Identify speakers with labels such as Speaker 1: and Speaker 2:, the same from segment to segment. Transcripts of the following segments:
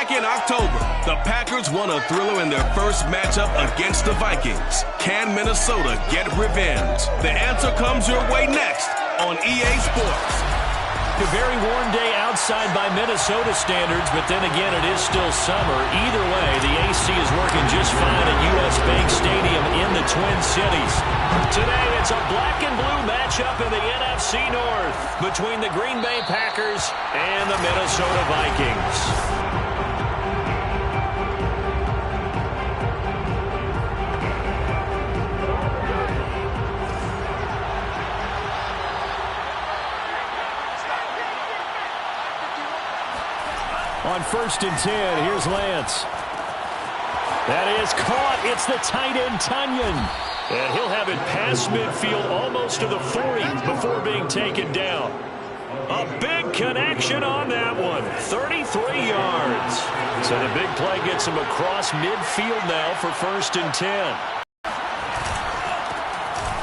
Speaker 1: Back in October, the Packers won a thriller in their first matchup against the Vikings. Can Minnesota get revenge? The answer comes your way next on EA Sports.
Speaker 2: A very warm day outside by Minnesota standards, but then again, it is still summer. Either way, the AC is working just fine at U.S. Bank Stadium in the Twin Cities. Today, it's a black and blue matchup in the NFC North between the Green Bay Packers and the Minnesota Vikings. On 1st and 10, here's Lance. That is caught. It's the tight end, Tonyan. And he'll have it past midfield almost to the 40 before being taken down. A big connection on that one. 33 yards. So the big play gets him across midfield now for 1st and 10.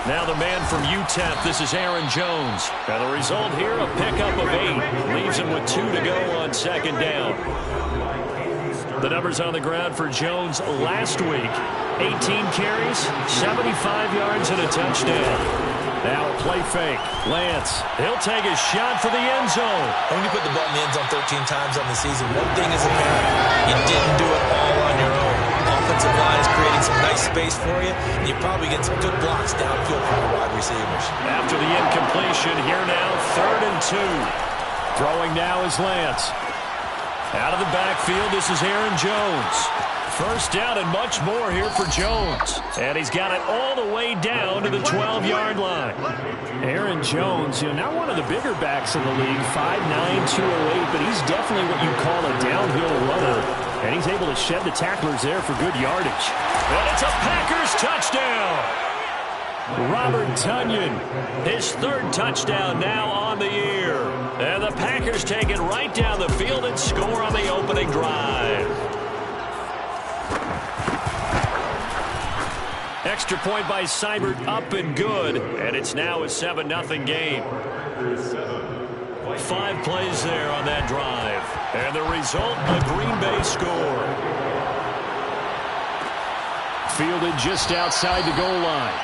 Speaker 2: Now the man from UTEP, this is Aaron Jones. And the result here, a pickup of 8. Leaves him with 2 to go on 2nd down. The numbers on the ground for Jones last week. 18 carries, 75 yards, and a touchdown. Now a play fake. Lance, he'll take a shot for the end zone.
Speaker 3: When you put the ball in the end zone 13 times on the season, one thing is apparent. You didn't do it all on your own. Offensive line is creating some nice space for you, and you probably get some good blocks downfield from the wide receivers.
Speaker 2: After the incompletion, here now, 3rd and 2. Throwing now is Lance. Out of the backfield, this is Aaron Jones. 1st down and much more here for Jones. And he's got it all the way down to the 12-yard line. Aaron Jones, not one of the bigger backs in the league, 5'9", 208, but he's definitely what you call a downhill runner. And he's able to shed the tacklers there for good yardage. And it's a Packers touchdown. Robert Tonyan, his 3rd touchdown now on the year. And the Packers take it right down the field and score on the opening drive. Extra point by Seibert, up and good. And it's now a 7-0 game. 5 plays there on that drive. And the result, a Green Bay score. Fielded just outside the goal line.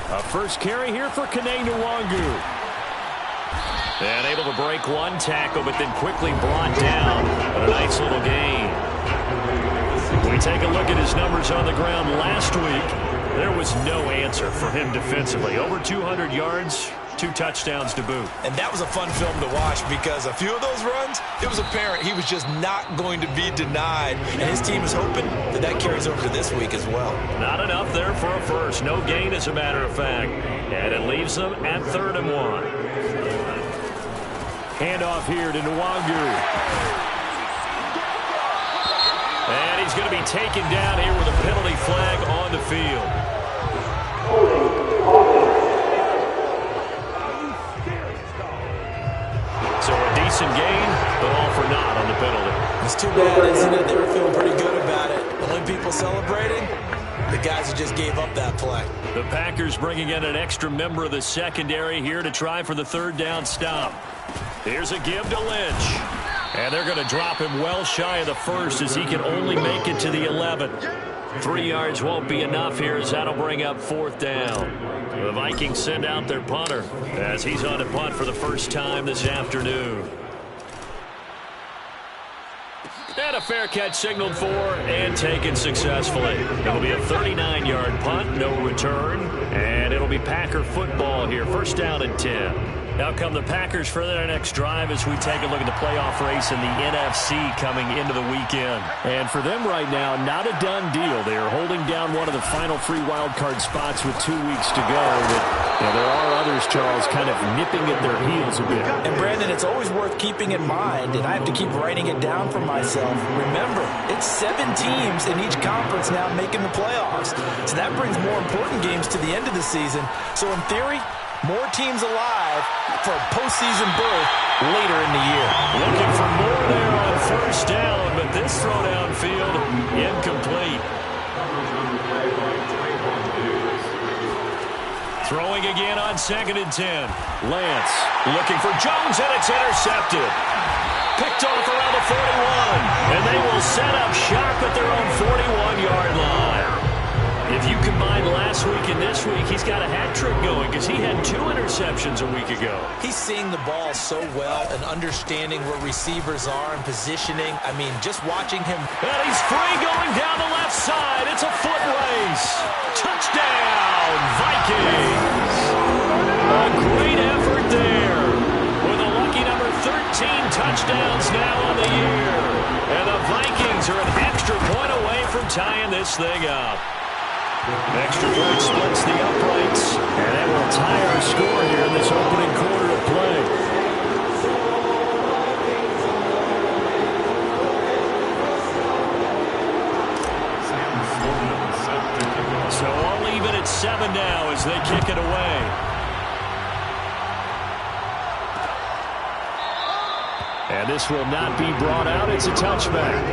Speaker 2: A first carry here for Kene Nwangu. And able to break one tackle, but then quickly brought down. But a nice little gain. We take a look at his numbers on the ground last week. There was no answer for him defensively. Over 200 yards, 2 touchdowns to boot.
Speaker 3: And that was a fun film to watch because a few of those runs, it was apparent he was just not going to be denied. And his team is hoping that that carries over to this week as well.
Speaker 2: Not enough there for a first. No gain, as a matter of fact. And it leaves them at 3rd and 1. Handoff here to Nwangu. And he's going to be taken down here with a penalty flag on the field. So a decent gain, but all for naught on the penalty.
Speaker 3: It's too bad, isn't it? They were feeling pretty good about it. Only people celebrating, the guys who just gave up that play.
Speaker 2: The Packers bringing in an extra member of the secondary here to try for the 3rd down stop. Here's a give to Lynch. And they're going to drop him well shy of the 1st as he can only make it to the 11. 3 yards won't be enough here as that'll bring up 4th down. The Vikings send out their punter as he's on to punt for the first time this afternoon. And a fair catch signaled for and taken successfully. It'll be a 39-yard punt, no return. And it'll be Packer football here. 1st down and 10. Now come the Packers for their next drive as we take a look at the playoff race in the NFC coming into the weekend. And for them right now, not a done deal. They are holding down one of the final 3 wildcard spots with 2 weeks to go. But there are others, Charles, kind of nipping at their heels a bit.
Speaker 3: And Brandon, it's always worth keeping in mind, and I have to keep writing it down for myself. Remember, it's 7 teams in each conference now making the playoffs. So that brings more important games to the end of the season. So in theory, more teams alive for a postseason berth later in the year.
Speaker 2: Looking for more there on first down, but this throw downfield incomplete. Throwing again on 2nd and 10. Lance looking for Jones, and it's intercepted. Picked off around the 41, and they will set up shop at their own 41-yard line. If you combine last week and this week, he's got a hat trick going because he had 2 interceptions a week ago.
Speaker 3: He's seeing the ball so well and understanding where receivers are and positioning. I mean, just watching him.
Speaker 2: And he's free going down the left side. It's a foot race. Touchdown, Vikings. A great effort there with a lucky number 13 touchdowns now on the year. And the Vikings are an extra point away from tying this thing up. Extra point splits the uprights, and that will tie our score here in this opening quarter of play. So all even at 7 now as they kick it away. And this will not be brought out. It's a touchback.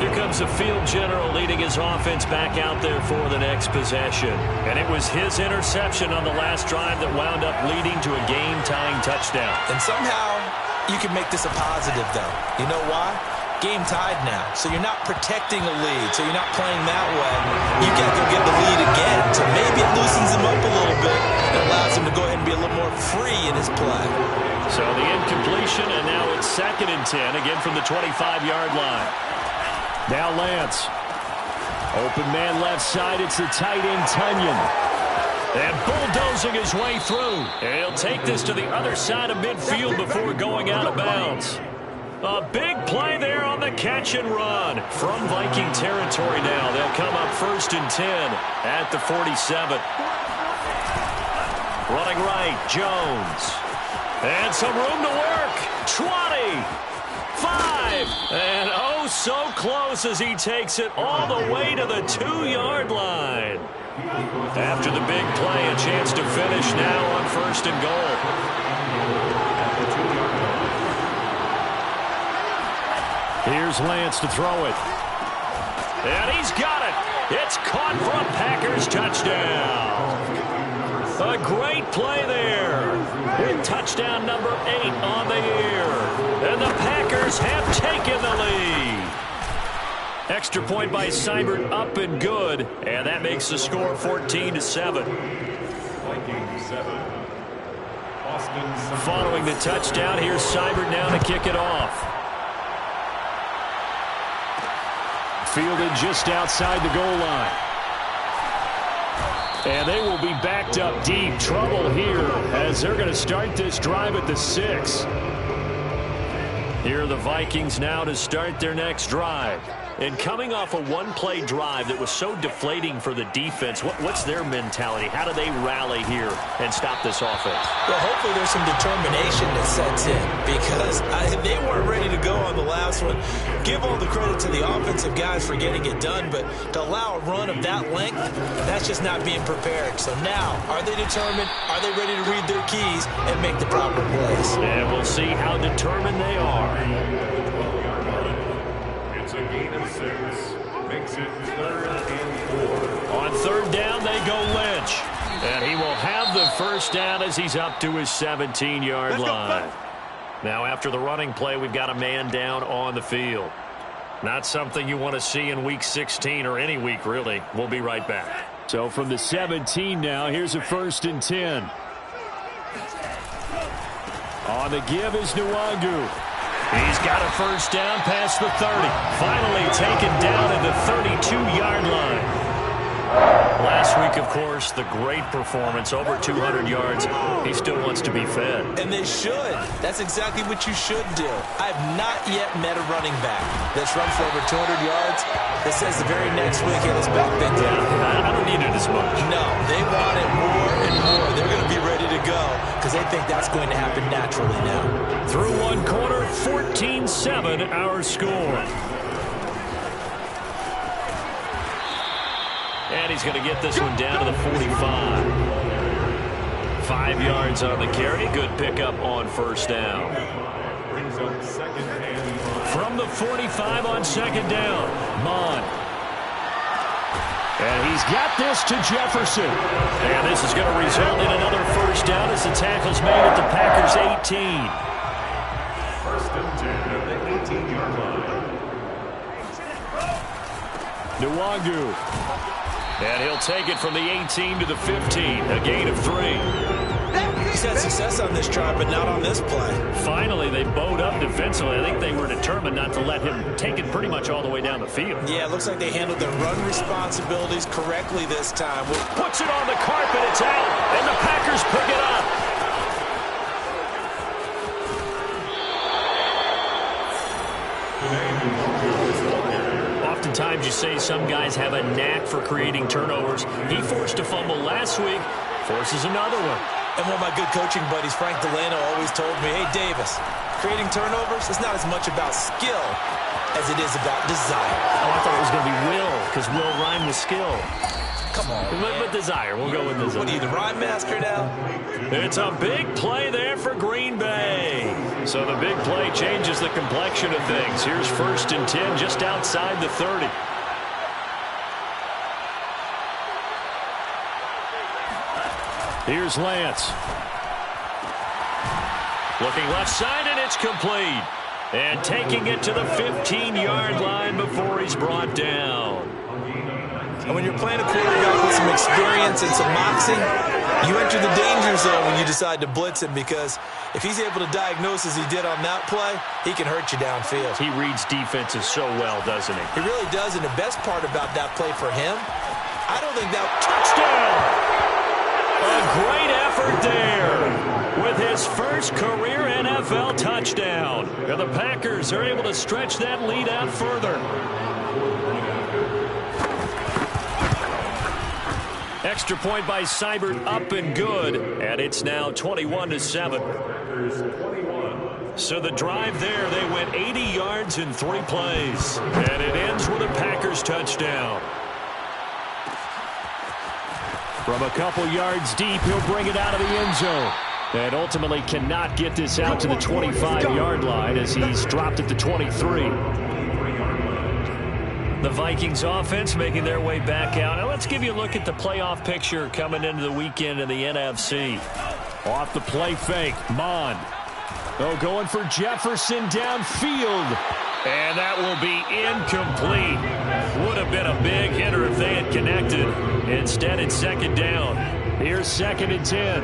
Speaker 2: Here comes the field general leading his offense back out there for the next possession. And it was his interception on the last drive that wound up leading to a game-tying touchdown.
Speaker 3: And somehow you can make this a positive, though. You know why? Game tied now. So you're not protecting a lead. So you're not playing that way. You got to go get the lead again. So maybe it loosens him up a little bit and allows him to go ahead and be a little more free in his play.
Speaker 2: So the incompletion, and now it's 2nd and 10, again from the 25-yard line. Now Lance. Open man left side. It's the tight end, Tunyon. And bulldozing his way through. And he'll take this to the other side of midfield before going out of bounds. A big play there on the catch and run. From Viking territory now. They'll come up 1st and 10 at the 47. Running right, Jones. And some room to work. 20. 5. And oh, so close as he takes it all the way to the 2-yard line. After the big play, a chance to finish now on 1st and goal. Here's Lance to throw it. And he's got it. It's caught for a Packers touchdown. A great play there. With touchdown number 8 on the year. And the Packers have taken the lead. Extra point by Seibert up and good. And that makes the score 14-7. Following the touchdown, here's Seibert now to kick it off. Fielded just outside the goal line. And they will be backed up deep. Trouble here as they're going to start this drive at the 6. Here are the Vikings now to start their next drive. And coming off a one-play drive that was so deflating for the defense, what's their mentality? How do they rally here and stop this offense?
Speaker 3: Well, hopefully there's some determination that sets in because they weren't ready to go on the last one. Give all the credit to the offensive guys for getting it done, but to allow a run of that length, that's just not being prepared. So now, are they determined? Are they ready to read their keys and make the proper plays?
Speaker 2: And we'll see how determined they are.
Speaker 4: It's a gain of 6. Makes it 3rd and 4.
Speaker 2: On 3rd down, they go Lynch. And he will have the first down as he's up to his 17-yard line. Now, after the running play, we've got a man down on the field. Not something you want to see in Week 16 or any week, really. We'll be right back. So from the 17 now, here's a 1st and 10. On the give is Nwangu. He's got a first down past the 30. Finally taken down at the 32-yard line. Last week, of course, the great performance, over 200 yards. He still wants to be fed.
Speaker 3: And they should. That's exactly what you should do. I have not yet met a running back that's run for over 200 yards that says the very next week, hey, let's back that down.
Speaker 2: I don't need it as much.
Speaker 3: No, they want it more and more. They're going to be ready to go because they think that's going to happen naturally now.
Speaker 2: Through one quarter, 14-7 our score. And he's going to get this one down to the 45. 5 yards on the carry. Good pickup on first down.
Speaker 4: brings up second and 5.
Speaker 2: From the 45 on second down, Mond. And he's got this to Jefferson. And this is going to result in another first down as the tackle's made at the Packers' 18.
Speaker 4: First and 10 at the 18-yard line.
Speaker 2: Nwangu. And he'll take it from the 18 to the 15, a gain of 3.
Speaker 3: He's had success on this drive, but not on this play.
Speaker 2: Finally, they bowed up defensively. I think they were determined not to let him take it pretty much all the way down the field.
Speaker 3: Yeah, it looks like they handled their run responsibilities correctly this time.
Speaker 2: Puts it on the carpet, it's out, and the Packers pick it up. Oftentimes you say some guys have a knack for creating turnovers. He forced a fumble last week, forces another one.
Speaker 3: And one of my good coaching buddies, Frank Delano, always told me, hey, Davis, creating turnovers is not as much about skill as it is about desire.
Speaker 2: Oh, I thought it was going to be will, because will rhyme with skill.
Speaker 3: Come on,
Speaker 2: With desire. We'll go with desire.
Speaker 3: What are you, the rhyme master now?
Speaker 2: It's a big play there for Green Bay. So the big play changes the complexion of things. Here's first and 10 just outside the 30. Here's Lance. Looking left side, and it's complete. And taking it to the 15-yard line before he's brought down.
Speaker 3: And when you're playing a quarterback with some experience and some moxie, you enter the danger zone when you decide to blitz him, because if he's able to diagnose as he did on that play, he can hurt you downfield.
Speaker 2: He reads defenses so well, doesn't he?
Speaker 3: He really does, and the best part about that play for him, I don't think that...
Speaker 2: Touchdown! A great effort there with his first career NFL touchdown. And the Packers are able to stretch that lead out further. Extra point by Seibert, up and good. And it's now 21-7. So the drive there, they went 80 yards in 3 plays. And it ends with a Packers touchdown. From a couple yards deep, he'll bring it out of the end zone. And ultimately cannot get this out to the 25-yard line as he's dropped at the 23. The Vikings offense making their way back out. Now let's give you a look at the playoff picture coming into the weekend in the NFC. Off the play fake, Mond. Oh, going for Jefferson downfield. And that will be incomplete. Would have been a big hitter if they had connected. Instead, it's second down. Here's second and 10.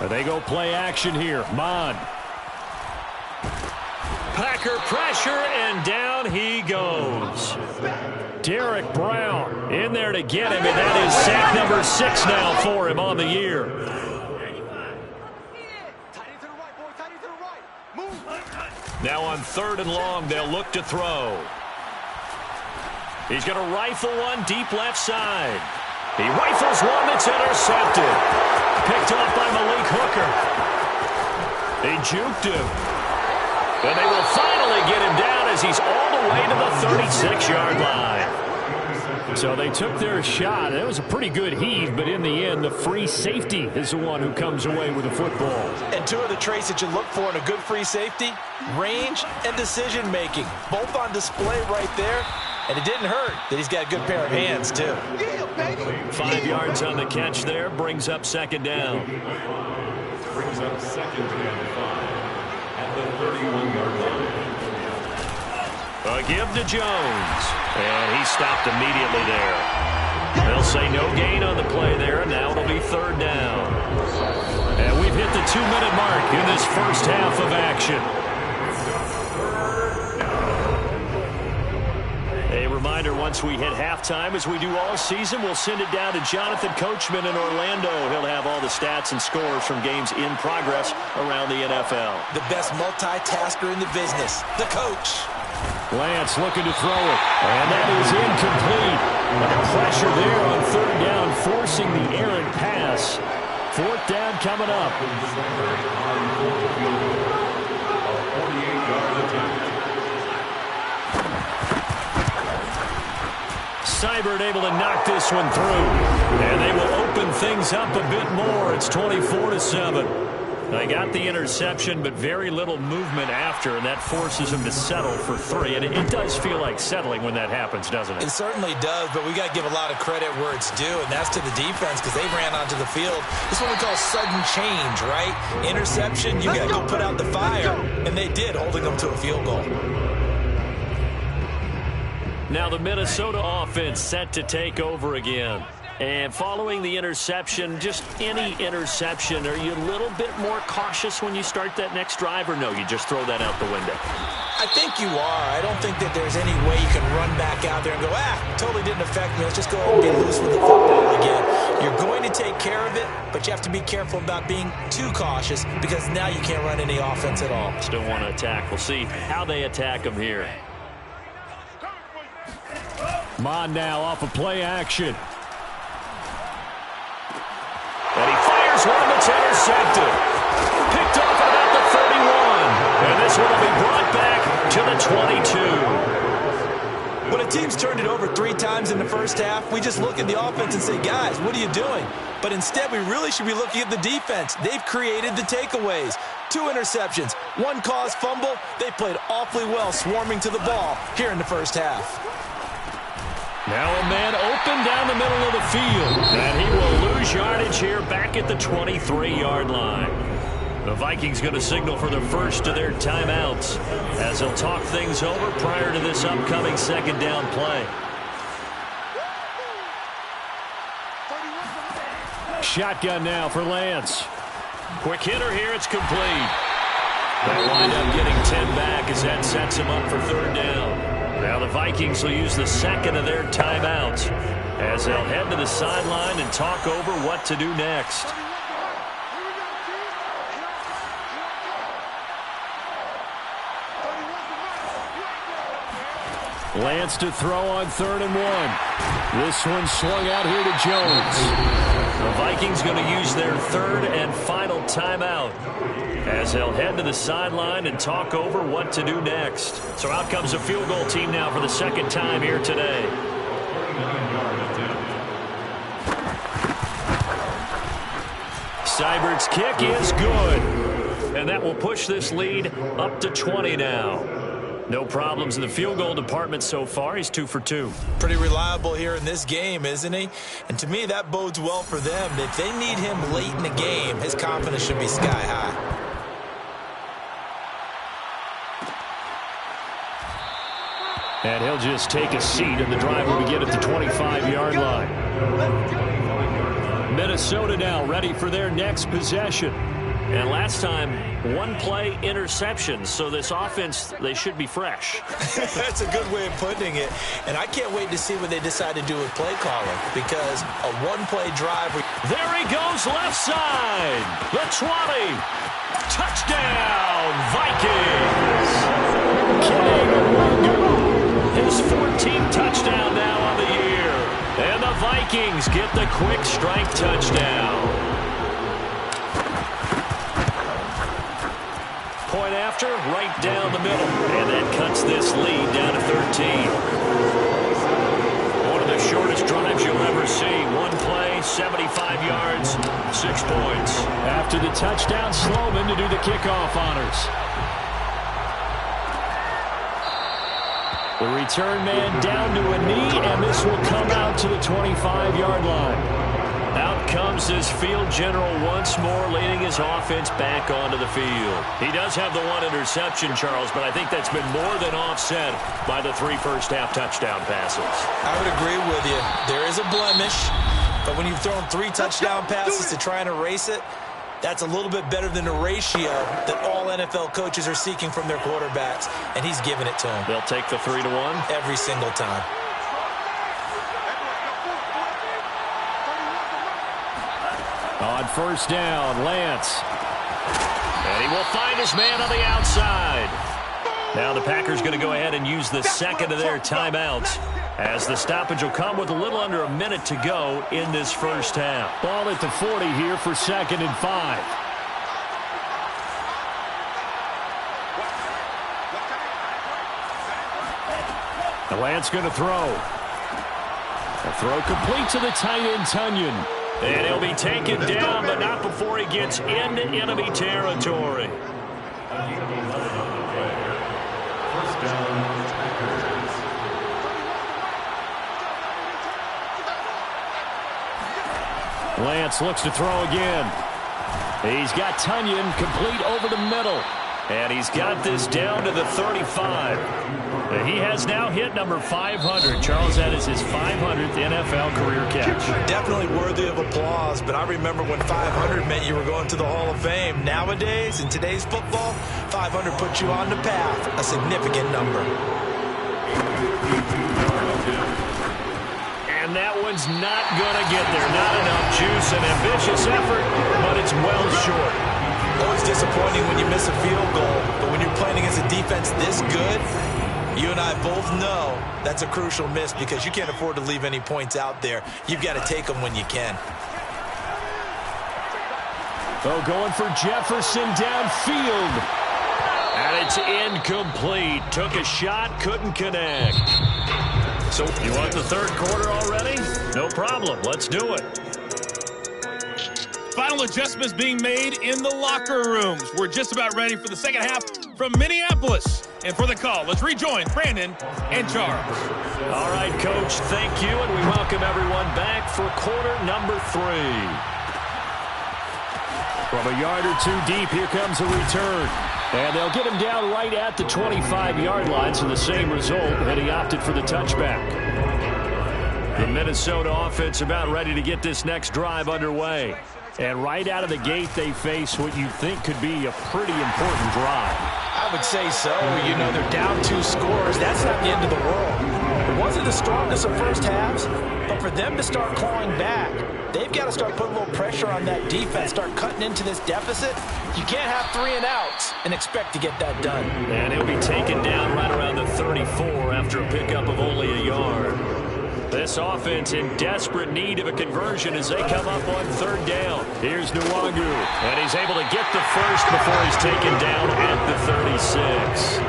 Speaker 2: They go play action here. Mond. Packer pressure, and down he goes. Derek Brown in there to get him, and that is sack number 6 now for him on the year. Now on 3rd and long, they'll look to throw. He's going to rifle one deep left side. He rifles one that's intercepted. Picked off by Malik Hooker. They juked him. And they will finally get him down as he's all the way to the 36-yard line. So they took their shot. It was a pretty good heave, but in the end, the free safety is the one who comes away with the football.
Speaker 3: And 2 of the traits that you look for in a good free safety, range and decision-making. Both on display right there. And it didn't hurt that he's got a good pair of hands, too.
Speaker 2: 5 yards on the catch there, brings up second down.
Speaker 4: Brings up second and 5 at the 31-yard line.
Speaker 2: A give to Jones. And he stopped immediately there. They'll say no gain on the play there, and now it'll be 3rd down. And we've hit the 2-minute mark in this first half of action. A reminder, once we hit halftime, as we do all season, we'll send it down to Jonathan Coachman in Orlando. He'll have all the stats and scores from games in progress around the NFL.
Speaker 3: The best multitasker in the business, the coach.
Speaker 2: Lance looking to throw it, and that is incomplete. And the pressure there on 3rd down, forcing the errant pass. 4th down coming up.
Speaker 4: 48-yard attempt.
Speaker 2: Seibert able to knock this one through. And they will open things up a bit more. It's 24-7. They got the interception, but very little movement after, and that forces him to settle for 3. And it does feel like settling when that happens, doesn't it?
Speaker 3: It certainly does, but we got to give a lot of credit where it's due, and that's to the defense because they ran onto the field. This is what we call sudden change, right? Interception, you got to go put out the fire, and they did, holding them to a field goal.
Speaker 2: Now the Minnesota offense set to take over again. And following the interception, just any interception, are you a little bit more cautious when you start that next drive, or no, you just throw that out the window?
Speaker 3: I think you are. I don't think that there's any way you can run back out there and go, totally didn't affect me. Let's just go and be loose with the football again. You're going to take care of it, but you have to be careful about being too cautious because now you can't run any offense at all.
Speaker 2: Still want to attack. We'll see how they attack them here.
Speaker 5: Mon now off of play action.
Speaker 2: And he fires one that's intercepted. Picked off at about the 31. And this one will be brought back to the 22.
Speaker 3: When a team's turned it over 3 times in the first half, we just look at the offense and say, guys, what are you doing? But instead, we really should be looking at the defense. They've created the takeaways. 2 interceptions, 1 caused fumble. They played awfully well swarming to the ball here in the first half.
Speaker 2: Now a man open down the middle of the field. And he will lose yardage here back at the 23-yard line. The Vikings going to signal for the first of their timeouts as they'll talk things over prior to this upcoming second down play.
Speaker 5: Shotgun now for Lance.
Speaker 2: Quick hitter here. It's complete. They'll wind up getting 10 back as that sets him up for 3rd down. Now the Vikings will use the second of their timeouts as they'll head to the sideline and talk over what to do next.
Speaker 5: Lance to throw on 3rd and 1. This one swung out here to Jones.
Speaker 2: The Vikings going to use their 3rd and final timeout as they'll head to the sideline and talk over what to do next. So out comes a field goal team now for the 2nd time here today. Seibert's kick is good. And that will push this lead up to 20 now. No problems in the field goal department so far. He's 2 for 2.
Speaker 3: Pretty reliable here in this game, isn't he? And to me, that bodes well for them. If they need him late in the game, his confidence should be sky high.
Speaker 5: And he'll just take a seat, and the drive will begin at the 25-yard line. Minnesota now ready for their next possession.
Speaker 2: And last time, 1-play interception. So this offense, they should be fresh.
Speaker 3: That's a good way of putting it. And I can't wait to see what they decide to do with play calling because a 1-play drive.
Speaker 2: There he goes left side. The 20. Touchdown, Vikings. His 14th touchdown now on the year. And the Vikings get the quick strike touchdown. Point after, right down the middle. And that cuts this lead down to 13. One of the shortest drives you'll ever see. 1 play, 75 yards, 6 points.
Speaker 5: After the touchdown, Sloman to do the kickoff honors. The return man down to a knee, and this will come out to the 25-yard line.
Speaker 2: Out comes this field general once more, leading his offense back onto the field. He does have the 1 interception, Charles, but I think that's been more than offset by the 3 first-half touchdown passes.
Speaker 3: I would agree with you. There is a blemish, but when you've thrown 3 touchdown passes to try and erase it, that's a little bit better than the ratio that all NFL coaches are seeking from their quarterbacks, and he's giving it to them.
Speaker 2: They'll take the 3-1
Speaker 3: every single time.
Speaker 5: On 1st down, Lance.
Speaker 2: And he will find his man on the outside. Now the Packers going to go ahead and use the second of their timeouts as the stoppage will come with a little under a minute to go in this first half.
Speaker 5: Ball at the 40 here for 2nd and 5. The Lance going to throw. A throw complete to the tight end, Tunyon.
Speaker 2: And he'll be taken down, but not before he gets into enemy territory.
Speaker 4: First down, Packers.
Speaker 2: Lance looks to throw again. He's got Tunyon complete over the middle. And he's got this down to the 35. He has now hit number 500. Charles, that is his 500th NFL career catch.
Speaker 3: Definitely worthy of applause, but I remember when 500 meant you were going to the Hall of Fame. Nowadays, in today's football, 500 puts you on the path, a significant number.
Speaker 2: And that one's not going to get there. Not enough juice, an ambitious effort, but it's well short.
Speaker 3: Always disappointing when you miss a field goal, but when you're playing against a defense this good, you and I both know that's a crucial miss because you can't afford to leave any points out there. You've got to take them when you can.
Speaker 2: Oh, going for Jefferson downfield. And it's incomplete. Took a shot, couldn't connect. So you want the third quarter already? No problem. Let's do it.
Speaker 6: Final adjustments being made in the locker rooms. We're just about ready for the second half from Minneapolis. And for the call, let's rejoin Brandon and Charles.
Speaker 2: All right, Coach, thank you, and we welcome everyone back for quarter number 3. From a yard or two deep, here comes a return. And they'll get him down right at the 25-yard line, so the same result, and he opted for the touchback. The Minnesota offense about ready to get this next drive underway. And right out of the gate, they face what you think could be a pretty important drive.
Speaker 3: I would say so. You know, they're down 2 scores. That's not the end of the world. It wasn't the strongest of first halves, but for them to start clawing back, they've got to start putting a little pressure on that defense, start cutting into this deficit. You can't have 3 and outs and expect to get that done.
Speaker 2: And he'll be taken down right around the 34 after a pickup of only a yard. This offense in desperate need of a conversion as they come up on third down. Here's Nwangu, and he's able to get the first before he's taken down at the 36.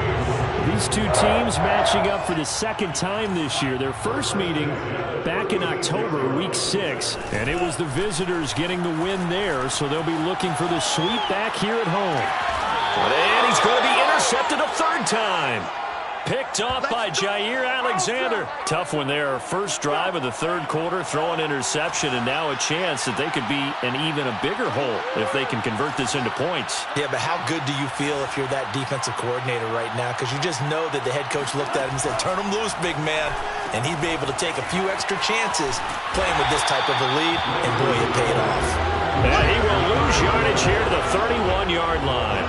Speaker 2: These two teams matching up for the second time this year. Their first meeting back in October, week 6, and it was the visitors getting the win there, so they'll be looking for the sweep back here at home. And he's going to be intercepted a third time. Picked off by Jair Alexander. Tough one there. First drive of the third quarter, throw an interception, and now a chance that they could be in even a bigger hole if they can convert this into points.
Speaker 3: Yeah, but how good do you feel if you're that defensive coordinator right now? Because you just know that the head coach looked at him and said, turn him loose, big man. And he'd be able to take a few extra chances playing with this type of a lead, and boy, it paid off.
Speaker 2: And he will lose yardage here to the 31-yard line.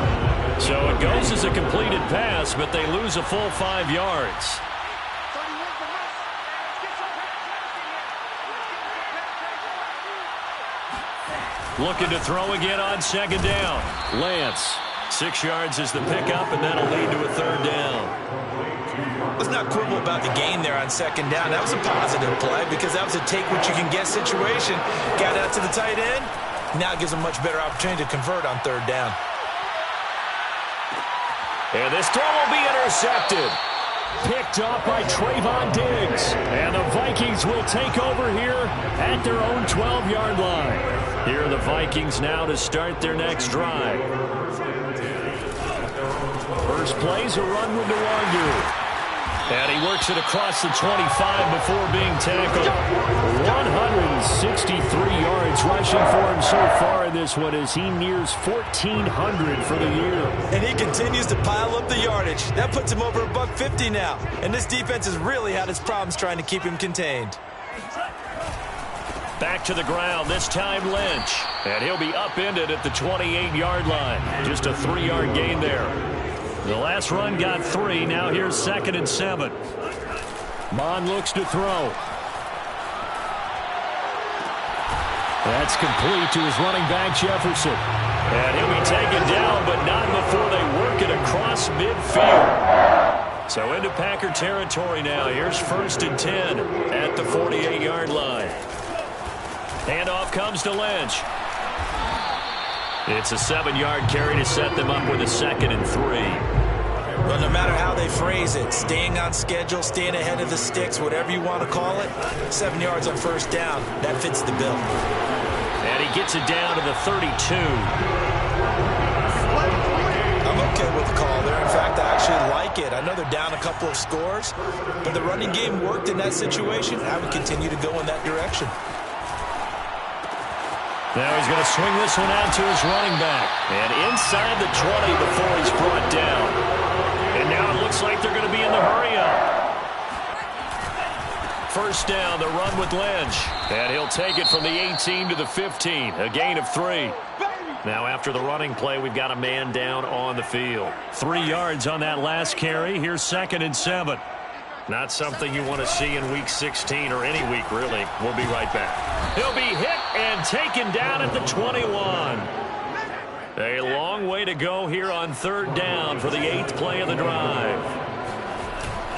Speaker 2: So it goes as a completed pass, but they lose a full 5 yards. Looking to throw again on second down. Lance, 6 yards is the pickup, and that'll lead to a third down.
Speaker 3: Let's not quibble about the gain there on second down. That was a positive play because that was a take-what-you-can-get situation. Got out to the tight end. Now it gives them a much better opportunity to convert on third down.
Speaker 2: And this throw will be intercepted. Picked off by Trayvon Diggs. And the Vikings will take over here at their own 12-yard line. Here are the Vikings now to start their next drive. First play's a run with Nwangu. And he works it across the 25 before being tackled. 163 yards rushing for him so far in this one as he nears 1,400 for the year.
Speaker 3: And he continues to pile up the yardage. That puts him over $150 now. And this defense has really had its problems trying to keep him contained.
Speaker 2: Back to the ground, this time Lynch. And he'll be upended at the 28-yard line. Just a 3-yard gain there. The last run got 3. Now here's 2nd and 7. Mon looks to throw. That's complete to his running back, Jefferson. And he'll be taken down, but not before they work it across midfield. So into Packer territory now. Here's 1st and 10 at the 48-yard line. Handoff comes to Lynch. It's a 7-yard carry to set them up with a 2nd and 3.
Speaker 3: Well, no matter how they phrase it, staying on schedule, staying ahead of the sticks, whatever you want to call it, 7 yards on first down, that fits the bill.
Speaker 2: And he gets it down to the 32.
Speaker 3: I'm okay with the call there. In fact, I actually like it. I know they're down a couple of scores, but the running game worked in that situation. I would continue to go in that direction.
Speaker 2: Now he's going to swing this one out to his running back. And inside the 20 before he's brought down. And now it looks like they're going to be in the hurry-up. First down, the run with Lynch. And he'll take it from the 18 to the 15. A gain of 3. Now after the running play, we've got a man down on the field. 3 yards on that last carry. Here's 2nd and 7. Not something you want to see in Week 16 or any week, really. We'll be right back. He'll be hit and taken down at the 21. A long way to go here on 3rd down for the 8th play of the drive.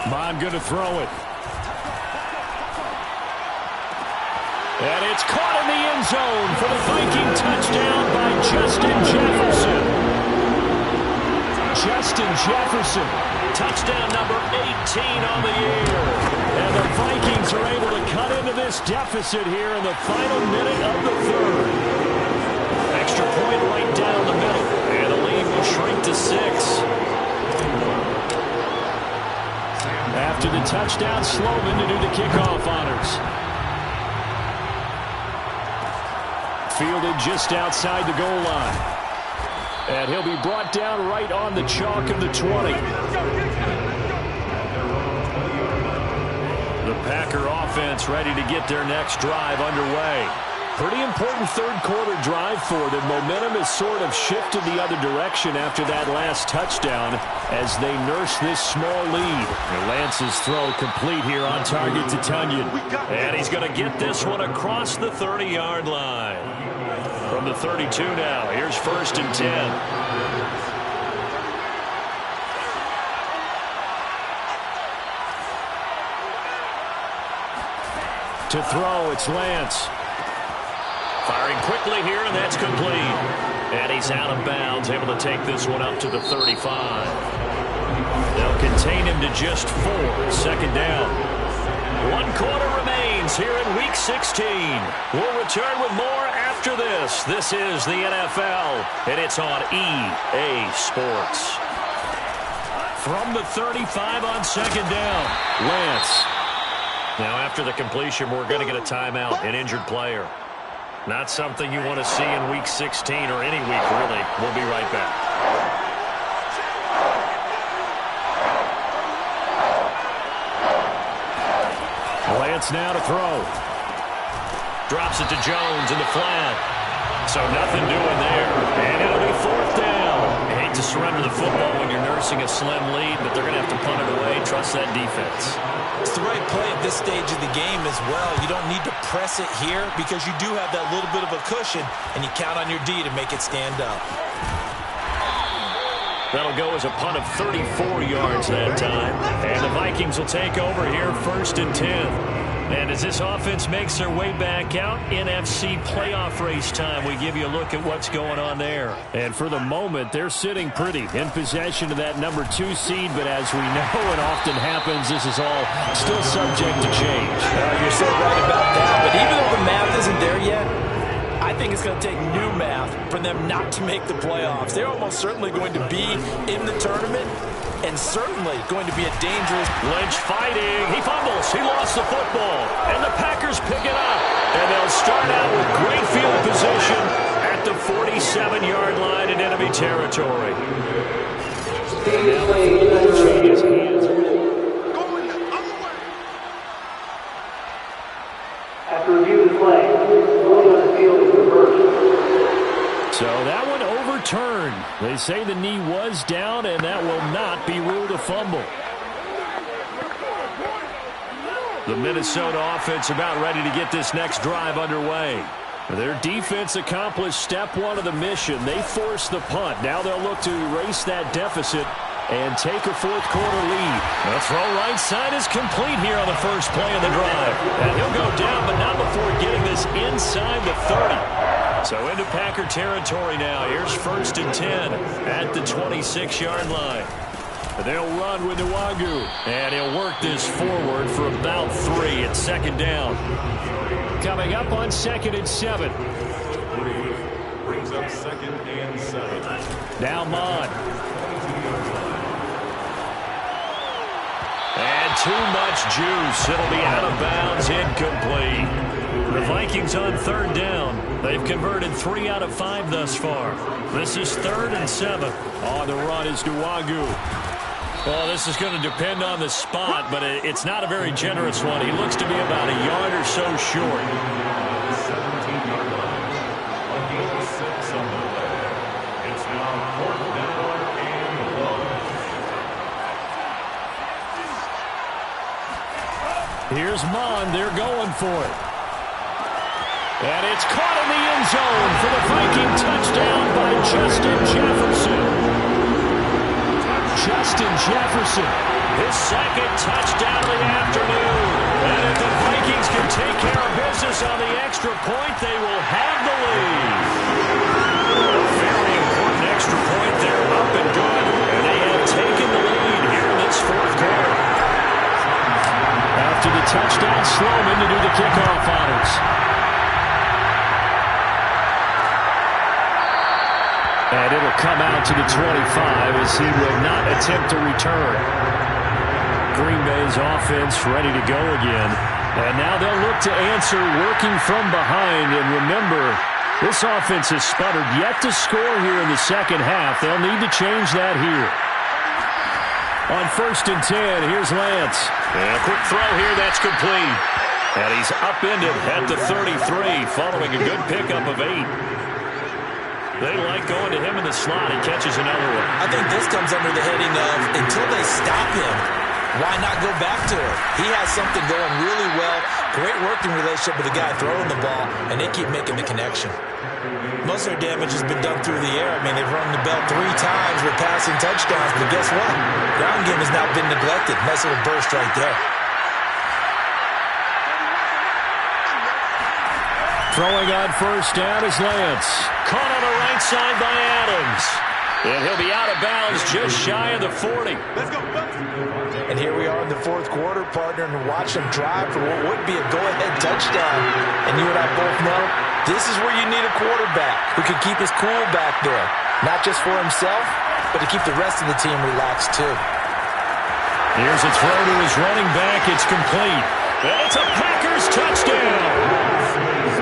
Speaker 5: Bond going to throw it.
Speaker 2: And it's caught in the end zone for the Viking touchdown by Justin Jefferson. Justin Jefferson, touchdown number 18 on the year. And the Vikings are able to cut into this deficit here in the final minute of the 3rd. Extra point right down the middle. And the lead will shrink to 6. After the touchdown, Sloman to do the kickoff honors. Fielded just outside the goal line. And he'll be brought down right on the chalk of the 20. The Packer offense ready to get their next drive underway. Pretty important 3rd quarter drive for them. Momentum has sort of shifted the other direction after that last touchdown as they nurse this small lead. And Lance's throw complete here on target to Tunyon. And he's going to get this one across the 30-yard line. From the 32 now, here's 1st and 10. To throw, it's Lance. Firing quickly here, and that's complete. And he's out of bounds, able to take this one up to the 35. They'll contain him to just 4. 2nd down. 1 quarter remains here in Week 16. We'll return with more after this. This is the NFL, and it's on EA Sports. From the 35 on 2nd down, Lance. Now after the completion, we're going to get a timeout, an injured player. Not something you want to see in Week 16 or any week, really. We'll be right back. Lance now to throw. Drops it to Jones in the flat. So nothing doing there. And it'll be 4th down. I hate to surrender the football when you're nursing a slim lead, but they're going to have to punt it away. Trust that defense.
Speaker 3: It's the right play at this stage of the game as well. You don't need to press it here because you do have that little bit of a cushion, and you count on your D to make it stand up.
Speaker 2: That'll go as a punt of 34 yards that time. And the Vikings will take over here 1st and 10. And as this offense makes their way back out, NFC playoff race time, we give you a look at what's going on there.
Speaker 5: And for the moment, they're sitting pretty in possession of that number 2 seed. But as we know it often happens, this is all still subject to change.
Speaker 3: You're so right about that. But even though the math isn't there yet, I think it's going to take new math for them not to make the playoffs. They're almost certainly going to be in the tournament and certainly going to be a dangerous.
Speaker 2: Lynch fighting. He fumbles. He lost the football. And the Packers pick it up. And they'll start out with great field position at the 47-yard line in enemy territory. And now the football changes hands.
Speaker 7: After review the play, going on the field is reversed.
Speaker 5: So that one overturned. They say the knee was down, and that will not be ruled a fumble.
Speaker 2: The Minnesota offense about ready to get this next drive underway.
Speaker 5: Their defense accomplished step 1 of the mission. They forced the punt. Now they'll look to erase that deficit and take a 4th quarter lead.
Speaker 2: The throw right side is complete here on the first play of the drive. And he'll go down, but not before getting this inside the 30. So into Packer territory now. Here's 1st and 10 at the 26-yard line.
Speaker 5: They'll run with Nwangu.
Speaker 2: And he'll work this forward for about 3 at 2nd down.
Speaker 5: Coming up on 2nd and 7.
Speaker 4: up 2nd and 7.
Speaker 2: Now Mond. And too much juice. It'll be out of bounds, incomplete. The Vikings on 3rd down. They've converted 3 out of 5 thus far. This is 3rd and 7. On the run is Nwogu. Well, this is going to depend on the spot, but it's not a very generous one. He looks to be about a yard or so short.
Speaker 4: 17-yard line. A gain of 6 on the play. It's now 4th down and 1.
Speaker 2: Here's Mond. They're going for it. And it's caught in the end zone for the Viking touchdown by Justin Jefferson. Justin Jefferson, his 2nd touchdown of the afternoon. And if the Vikings can take care of business on the extra point, they will have the lead. A very important extra point there, up and good. And they have taken the lead here in this 4th quarter. After the touchdown, Sloman to do the kickoff honors. And it'll come out to the 25 as he will not attempt to return. Green Bay's offense ready to go again. And now they'll look to answer working from behind. And remember, this offense has sputtered yet to score here in the 2nd half. They'll need to change that here. On 1st and 10, here's Lance. And a quick throw here, that's complete. And he's upended at the 33 following a good pickup of 8. They like going to him in the slot. He catches another one.
Speaker 3: I think this comes under the heading of until they stop him, why not go back to it? He has something going really well. Great working relationship with the guy throwing the ball, and they keep making the connection. Most of their damage has been done through the air. I mean, they've rung the bell 3 times with passing touchdowns, but guess what? Ground game has now been neglected. Nice little burst right there.
Speaker 2: Throwing on 1st down is Lance. Caught on the right side by Adams. And he'll be out of bounds just shy of the 40.
Speaker 4: Let's go.
Speaker 3: And here we are in the 4th quarter, partner, and watch them drive for what would be a go-ahead touchdown. And you and I both know this is where you need a quarterback who can keep his cool back there. Not just for himself, but to keep the rest of the team relaxed too.
Speaker 2: Here's a throw to his running back. It's complete. And it's a Packers touchdown.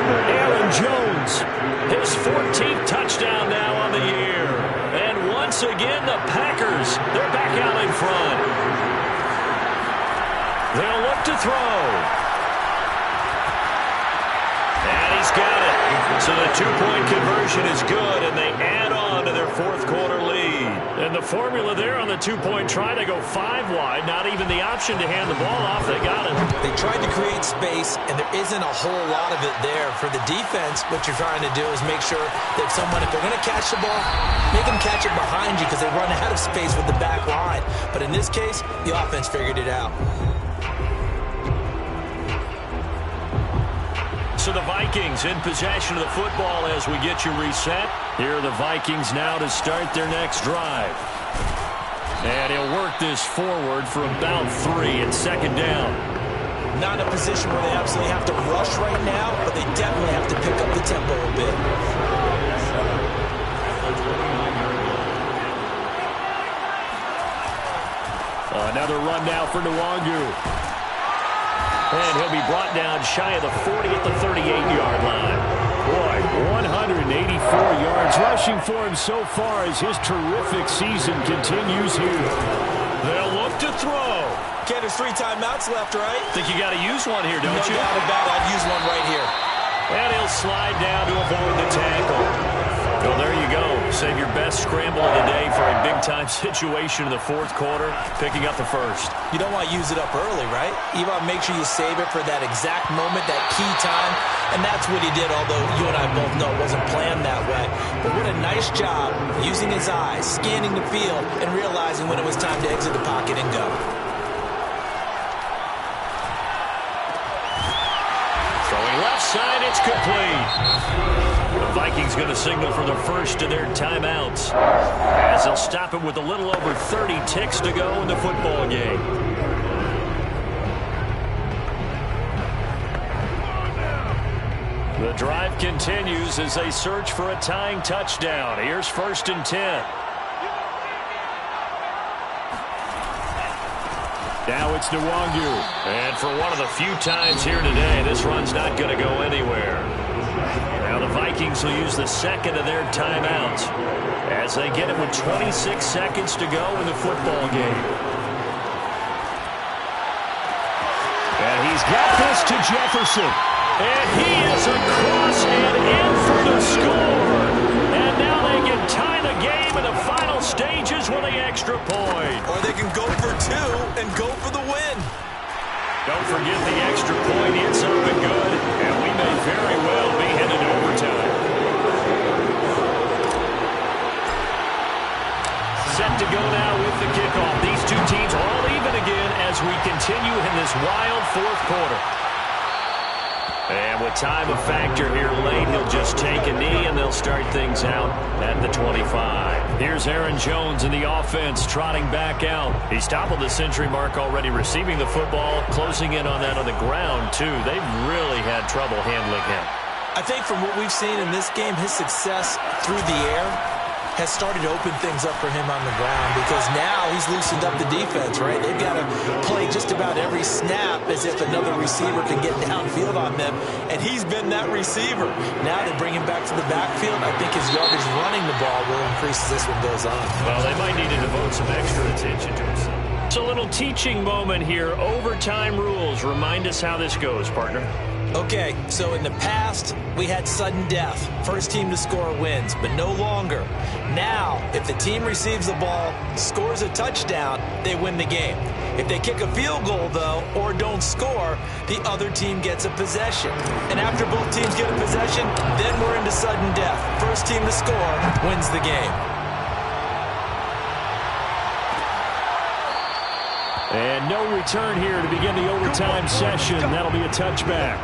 Speaker 2: Aaron Jones, his 14th touchdown now on the year. And once again, the Packers, they're back out in front. They'll look to throw. And he's got it. So the 2-point conversion is good, and they add on to their 4th quarter lead. And the formula there on the 2-point try to go 5 wide, not even the option to hand the ball off. They got it.
Speaker 3: They tried to create space, and there isn't a whole lot of it there. For the defense, what you're trying to do is make sure that someone, if they're going to catch the ball, make them catch it behind you because they run out of space with the back line. But in this case, the offense figured it out.
Speaker 2: So the Vikings in possession of the football as we get you reset. Here are the Vikings now to start their next drive. And he'll work this forward for about 3 at 2nd down.
Speaker 3: Not in a position where they absolutely have to rush right now, but they definitely have to pick up the tempo a bit.
Speaker 2: Another run now for Nwogu. And he'll be brought down shy of the 40 at the 38-yard line. Boy, 184 yards rushing for him so far as his terrific season continues here. They'll look to throw.
Speaker 3: Ken, there's 3 timeouts left, right?
Speaker 2: Think you got to use one here, don't you?
Speaker 3: No doubt about it. I'd use one right here.
Speaker 2: And he'll slide down to avoid the tackle. Well, there you go. Save your best scramble of the day for a big-time situation in the 4th quarter, picking up the 1st.
Speaker 3: You don't want to use it up early, right? You want to make sure you save it for that exact moment, that key time. And that's what he did, although you and I both know it wasn't planned that way. But what a nice job using his eyes, scanning the field, and realizing when it was time to exit the pocket and go.
Speaker 2: Throwing left side, it's complete. The Vikings going to signal for the first of their timeouts as they'll stop it with a little over 30 ticks to go in the football game. The drive continues as they search for a tying touchdown. Here's 1st and 10. Now it's Nwangu. And for one of the few times here today, this run's not going to go anywhere. Now the Vikings will use the second of their timeouts as they get it with 26 seconds to go in the football game. And he's got this to Jefferson. And he is across and in for the score. And now they can tie the game in the final stages with an extra point.
Speaker 3: Or they can go for 2 and go for the win.
Speaker 2: Don't forget the extra point. It's up and good. And we may very well be headed to overtime. Set to go now with the kickoff. These two teams all even again as we continue in this wild 4th quarter. And with time a factor here late, he'll just take a knee and they'll start things out at the 25. Here's Aaron Jones in the offense trotting back out. He's toppled the century mark already, receiving the football, closing in on that on the ground too. They've really had trouble handling him.
Speaker 3: I think from what we've seen in this game, his success through the air has started to open things up for him on the ground because now he's loosened up the defense, right? They've got to play just about every snap as if another receiver can get downfield on them, and he's been that receiver. Now they bring him back to the backfield. I think his yardage running the ball will increase as this one goes on.
Speaker 2: Well, they might need to devote some extra attention to him. It's a little teaching moment here. Overtime rules. Remind us how this goes, partner.
Speaker 3: Okay, so in the past, we had sudden death. First team to score wins, but no longer. Now, if the team receives the ball, scores a touchdown, they win the game. If they kick a field goal, though, or don't score, the other team gets a possession. And after both teams get a possession, then we're into sudden death. First team to score wins the game.
Speaker 2: And no return here to begin the overtime session. That'll be a touchback.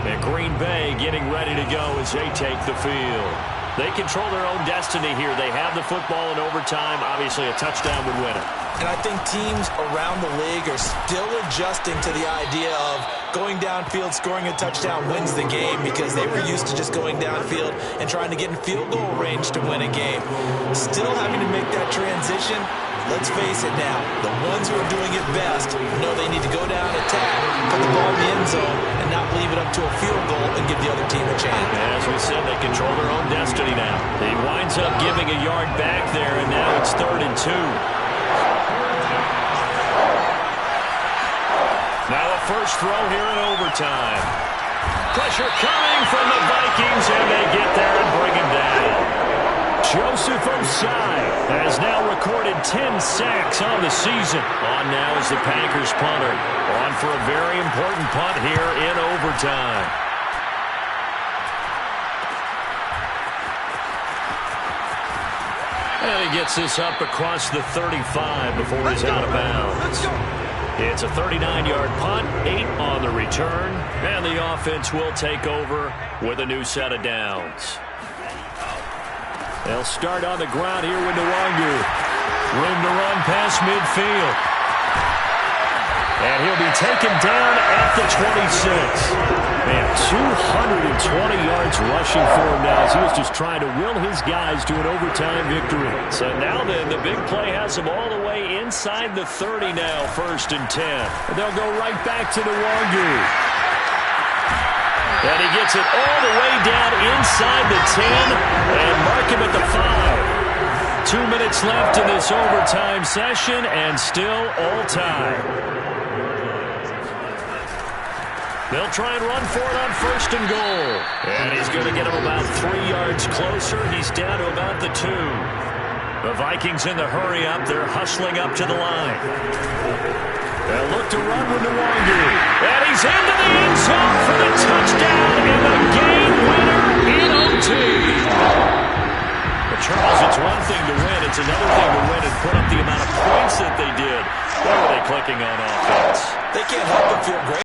Speaker 2: And Green Bay getting ready to go as they take the field. They control their own destiny here. They have the football in overtime. Obviously, a touchdown would win it.
Speaker 3: And I think teams around the league are still adjusting to the idea of going downfield, scoring a touchdown wins the game because they were used to just going downfield and trying to get in field goal range to win a game. Still having to make that transition. Let's face it now, the ones who are doing it best know they need to go down, attack, put the ball in the end zone, and not leave it up to a field goal and give the other team a chance.
Speaker 2: As we said, they control their own destiny now. He winds up giving a yard back there, and now it's 3rd and 2. Now a first throw here in overtime. Pressure coming from the Vikings, and they get there and bring him down. Joseph Osai has now recorded 10 sacks on the season. On now is the Packers punter. On for a very important punt here in overtime. And he gets this up across the 35 before he's out of bounds. It's a 39-yard punt, 8 on the return, and the offense will take over with a new set of downs. They'll start on the ground here with Nwangu. Room to run past midfield. And he'll be taken down at the 26. Man, 220 yards rushing for him now as he was just trying to will his guys to an overtime victory. So now then, the big play has him all the way inside the 30 now, 1st and 10. And they'll go right back to Nwangu. And he gets it all the way down inside the 10 and mark him at the 5. 2 minutes left in this overtime session and still all tied. They'll try and run for it on 1st and goal. And he's going to get him about 3 yards closer. He's down to about the 2. The Vikings in the hurry up. They're hustling up to the line. They'll look to run with Nwangu. And he's into the end zone for the touchdown and the game winner in OT. But Charles, it's one thing to win. It's another thing to win and put up the amount of points that they did. What were they clicking on offense?
Speaker 3: They can't help but feel great